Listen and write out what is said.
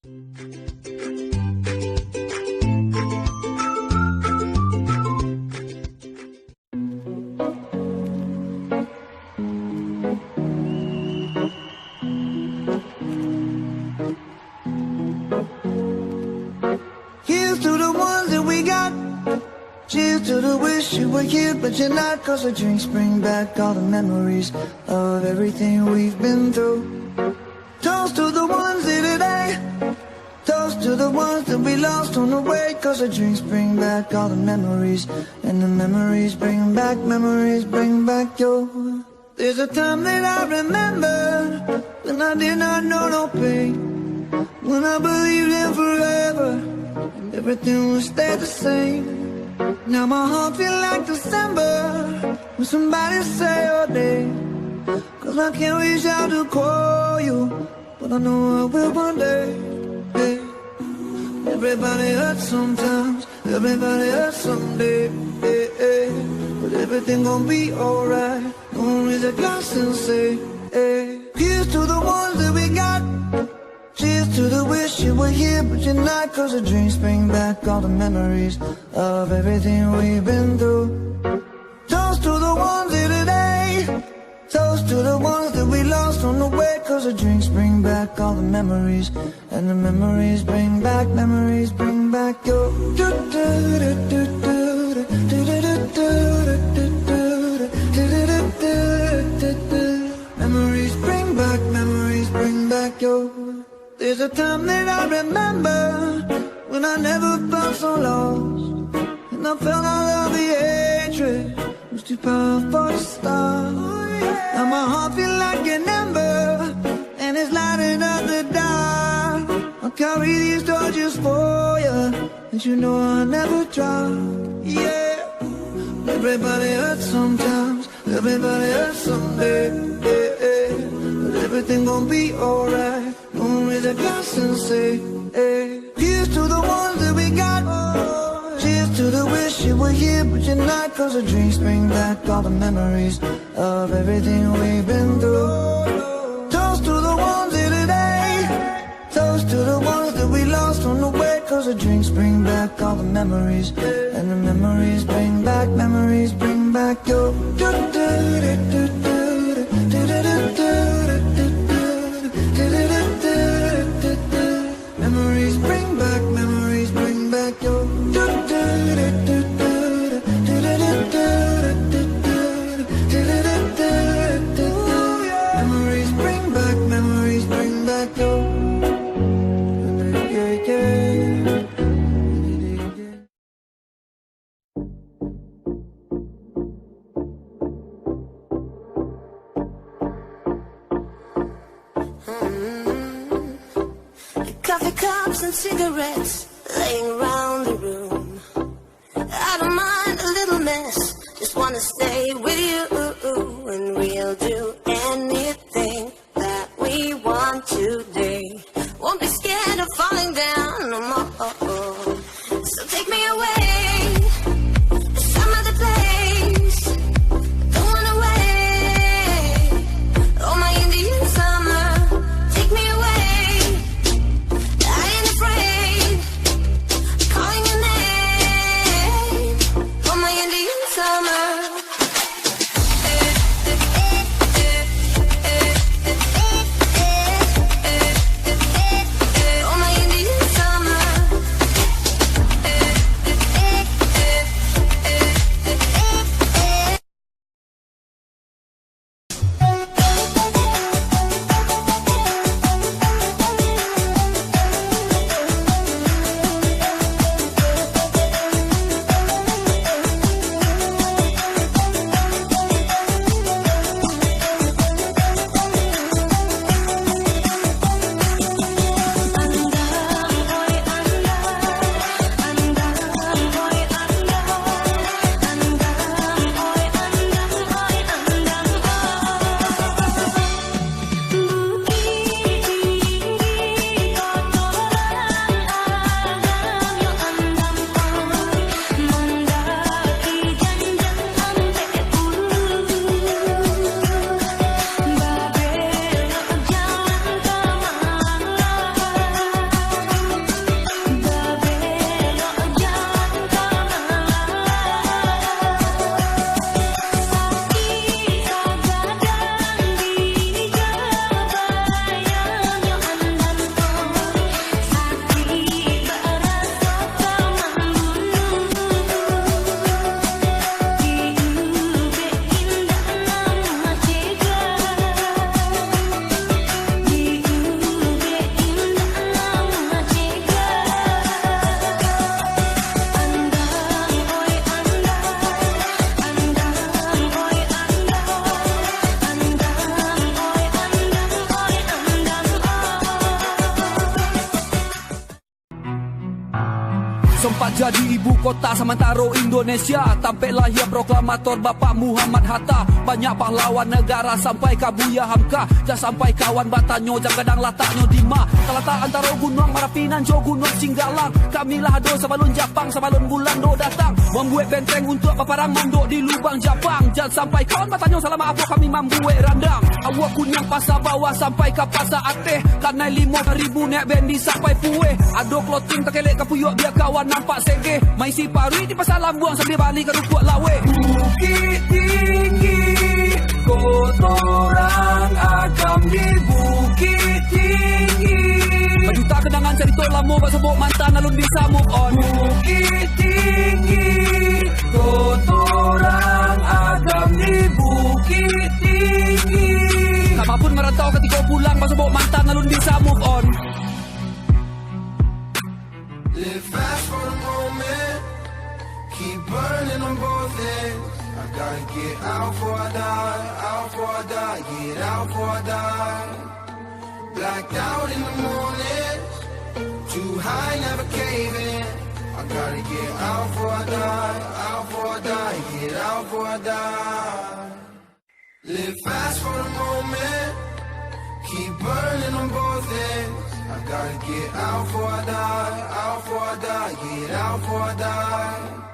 Here's to the ones that we got. Cheers to the wish you were here, but you're not. 'Cause the drinks bring back all the memories of everything we've been through. Toast to the ones here today. Toast to the ones that we lost on the way. 'Cause the drinks bring back all the memories, and the memories bring back your. There's a time that I remember when I did not know no pain, when I believed in forever and everything would stay the same. Now my heart feel like December when somebody say your name. 'Cause I can't reach out to call you, but I know I will one day. Hey. Everybody hurts sometimes, everybody hurts someday. Hey, hey. But everything gon' be alright. Gonna raise a glass and say, hey. Here's to the ones that we got. Cheers to the wish you were here, but you're not. 'Cause the drinks bring back all the memories of everything we've been through. Toast to the ones here today. Toast to the ones that we lost on the way. 'Cause the drinks bring back all the memories, and the memories bring back your. Memories bring back your. There's a time that I remember when I never felt so lost, and I felt all of the hatred was too powerful to stop. Now my heart feel like an ember, and it's lighting up the dark. I'll carry these torches for you, and you know I'll never drop. Yeah, everybody hurts sometimes, everybody hurts someday. Yeah, yeah. But everything gon' be alright. Gonna raise a glass and say, hey. Here's to the ones that we got. Cheers to the wish you were here, but you're not. 'Cause the drinks bring back all the memories of everything we've been through. Toast to the ones here today. Toast to the ones that we lost on the way. 'Cause the drinks bring back all the memories, and the memories bring back your. Memories bring back your. Memories bring back your. Coffee cups and cigarettes laying around the room. I don't mind a little mess, just wanna stay with you, and we'll do anything that we want today. Won't be scared of falling down no more. So take me away to some other place. Don't wanna wait. Oh, my Indian summer, take me away. sempat jadi ibu kota sementara Indonesia. Tampil lahir proklamator Bapak Muhammad Hatta. Banyak pahlawan negara sampai Kabuya Hamka. Jangan sampai kawan batanyo, jangan kadang lataknyo Dima. Terletak antara gunung Marapi dan gunung Singgalang. Kamilah do sebelum Japang, sebelum bulan do datang. Membuat benteng untuk peperang manduk di lubang Japang. Jangan sampai kawan batanyo selama apa kami membuat randang. Awak kunyang pasar bawah sampai ke pasar Ateh. Karena 5,000 nek bendi sampai pueh. Ado clothing terkelek ke puyuk biar kawan nampak sege. Mai si parui di pasar Lambuang sambil balik ke rukuk lawe. Bukit tinggi kotoran agam di Bukit Tinggi. Berjuta kenangan cerita lama bak sebut mantan alun bisa move on. Bukit Tinggi kotoran agam di Bukit Tinggi. Apapun merantau ketika pulang bak sebut mantan alun bisa move on. Live fast for the moment, keep burning on both ends. I gotta get out before I die, out before I die, get out before I die. Blacked out in the morning, too high, never caving. I gotta get out before I die, out before I die, get out before I die. Live fast for the moment, keep burning on both ends. I gotta get out before I die, out before I die, get out before I die.